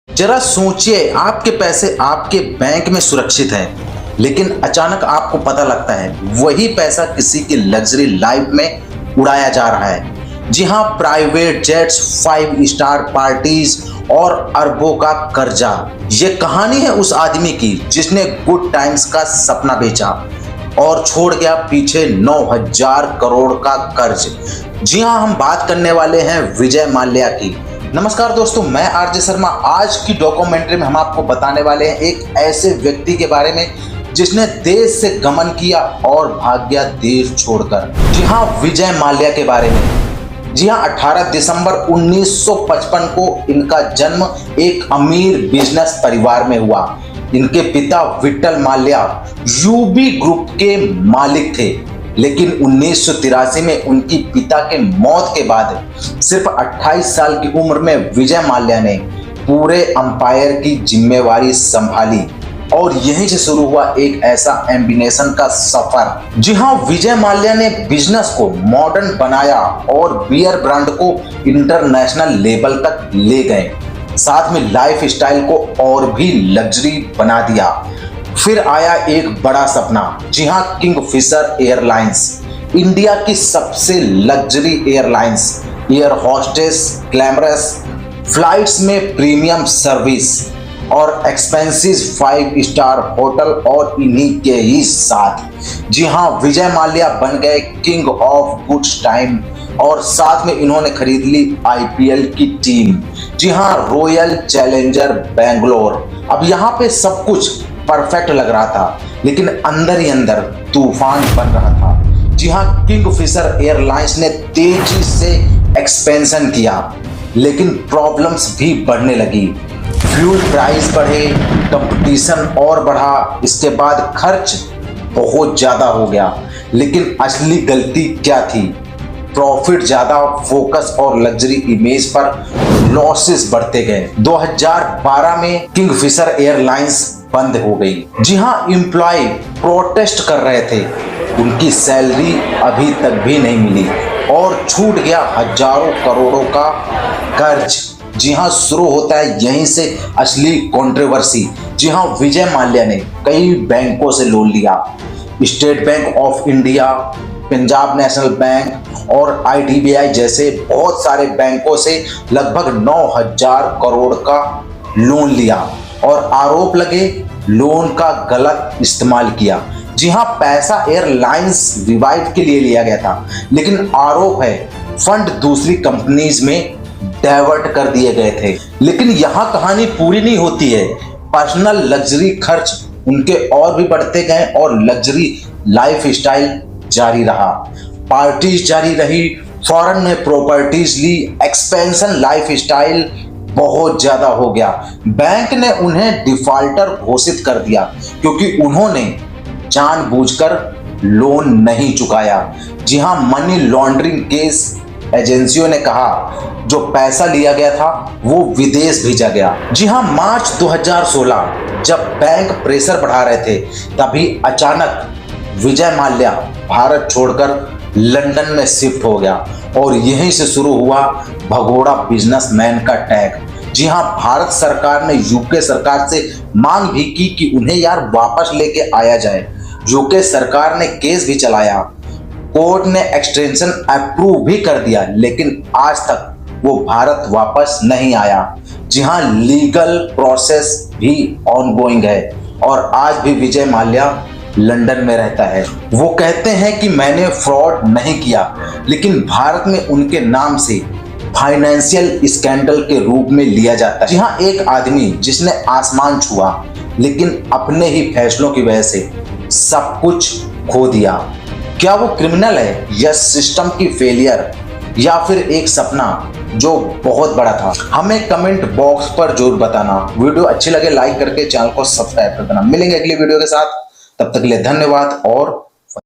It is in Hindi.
जरा सोचिए, आपके पैसे आपके बैंक में सुरक्षित हैं, लेकिन अचानक आपको पता लगता है वही पैसा किसी की लग्जरी लाइफ में उड़ाया जा रहा है। जी हाँ, प्राइवेट जेट्स, 5 स्टार पार्टीज और अरबों का कर्जा। ये कहानी है उस आदमी की जिसने गुड टाइम्स का सपना बेचा और छोड़ गया पीछे 9,000 करोड़ का कर्ज। जी हाँ, हम बात करने वाले हैं विजय माल्या की। नमस्कार दोस्तों, मैं आरजे शर्मा। आज की डॉक्यूमेंट्री में हम आपको बताने वाले हैं एक ऐसे व्यक्ति के बारे में जिसने देश से गमन किया और भाग गया देश छोड़कर। जी हाँ, विजय माल्या के बारे में। जी हाँ, 18 दिसंबर 1955 को इनका जन्म एक अमीर बिजनेस परिवार में हुआ। इनके पिता विट्ठल माल्या यूबी ग्रुप के मालिक थे, लेकिन 1983 में उनकी पिता के मौत के बाद सिर्फ 28 साल की उम्र में विजय माल्या ने पूरे अंपायर की जिम्मेवारी संभाली और यहीं से शुरू हुआ एक ऐसा एम्बिनेशन का सफर। जी हाँ, विजय माल्या ने बिजनेस को मॉडर्न बनाया और बियर ब्रांड को इंटरनेशनल लेवल तक ले गए। साथ में लाइफ स्टाइल को और भी लग्जरी बना दिया। फिर आया एक बड़ा सपना। जी हाँ, किंगफिशर एयरलाइंस, इंडिया की सबसे luxury airlines. Air hostess, glamorous flights में प्रीमियम सर्विस और एक्सपेंसिव 5 स्टार होटल और इन्हीं के ही साथ। जी हाँ, विजय माल्या बन गए किंग ऑफ गुड टाइम और साथ में इन्होंने खरीद ली आईपीएल की टीम। जी हाँ, रॉयल चैलेंजर बेंगलोर। अब यहाँ पे सब कुछ परफेक्ट लग रहा था, लेकिन अंदर ही अंदर तूफान बन रहा था। जी हाँ, किंगफिशर एयरलाइंस ने तेजी से एक्सपेंशन किया, लेकिन प्रॉब्लम्स भी बढ़ने लगी। फ्यूल प्राइस बढ़े, कंपटीशन और बढ़ा, इसके बाद खर्च बहुत ज्यादा हो गया। लेकिन असली गलती क्या थी? प्रॉफिट ज्यादा, फोकस और लग्जरी इमेज पर लॉसेस बढ़ते गए। 2012 में किंगफिशर एयरलाइंस बंद हो गई। जी हाँ, एम्प्लॉय प्रोटेस्ट कर रहे थे, उनकी सैलरी अभी तक भी नहीं मिली और छूट गया हजारों करोड़ों का कर्ज। जी हाँ, शुरू होता है यहीं से असली कंट्रोवर्सी। जी हाँ, विजय माल्या ने कई बैंकों से लोन लिया। State bank of India, Punjab national bank और आईडीबीआई जैसे बहुत सारे बैंकों से लगभग 9,000 करोड़ का लोन लिया और आरोप लगे लोन का गलत इस्तेमाल किया। जी हाँ, पैसा एयरलाइंस रिवाइव के लिए लिया गया था, लेकिन आरोप है फंड दूसरी कंपनीज में डाइवर्ट कर दिए गए थे। लेकिन यहाँ कहानी पूरी नहीं होती है। पर्सनल लग्जरी खर्च उनके और भी बढ़ते गए और लग्जरी लाइफ स्टाइल जारी रहा। पार्टीज जारी रही, फॉरेन में प्रॉपर्टीज ली, एक्सपेंशन लाइफ स्टाइल बहुत ज्यादा हो गया। बैंक ने उन्हें डिफॉल्टर घोषित कर दिया क्योंकि उन्होंने जानबूझकर लोन नहीं चुकाया। जी हाँ, मनी लॉन्ड्रिंग केस एजेंसियों ने कहा जो पैसा लिया गया था वो विदेश भेजा गया। जी हाँ, मार्च 2016 जब बैंक प्रेशर बढ़ा रहे थे, तभी अचानक विजय माल्या भारत छोड़कर लंदन में शिफ्ट हो गया और यहीं से शुरू हुआ भगोड़ा बिजनेसमैन का टैग। जी हाँ, भारत सरकार ने यूके सरकार से मांग भी की कि उन्हें यार वापस लेके आया जाए। यूके सरकार ने केस भी चलाया, कोर्ट ने एक्सटेंशन अप्रूव भी कर दिया, लेकिन आज तक वो भारत वापस नहीं आया। जी हाँ, लीगल प्रोसेस भी ऑनगोइंग है और आज भी विजय माल्या लंदन में रहता है। वो कहते हैं कि मैंने फ्रॉड नहीं किया, लेकिन भारत में उनके नाम से फाइनेंशियल स्कैंडल के रूप में लिया जाता है। जी हाँ, एक आदमी जिसने आसमान छुआ, लेकिन अपने ही फैसलों की वजह से सब कुछ खो दिया। क्या वो क्रिमिनल है या सिस्टम की फेलियर या फिर एक सपना जो बहुत बड़ा था? हमें कमेंट बॉक्स पर जरूर बताना। वीडियो अच्छी लगे लाइक करके चैनल को सब्सक्राइब कर देना। मिलेंगे अगली वीडियो के साथ, तब तक के लिए धन्यवाद और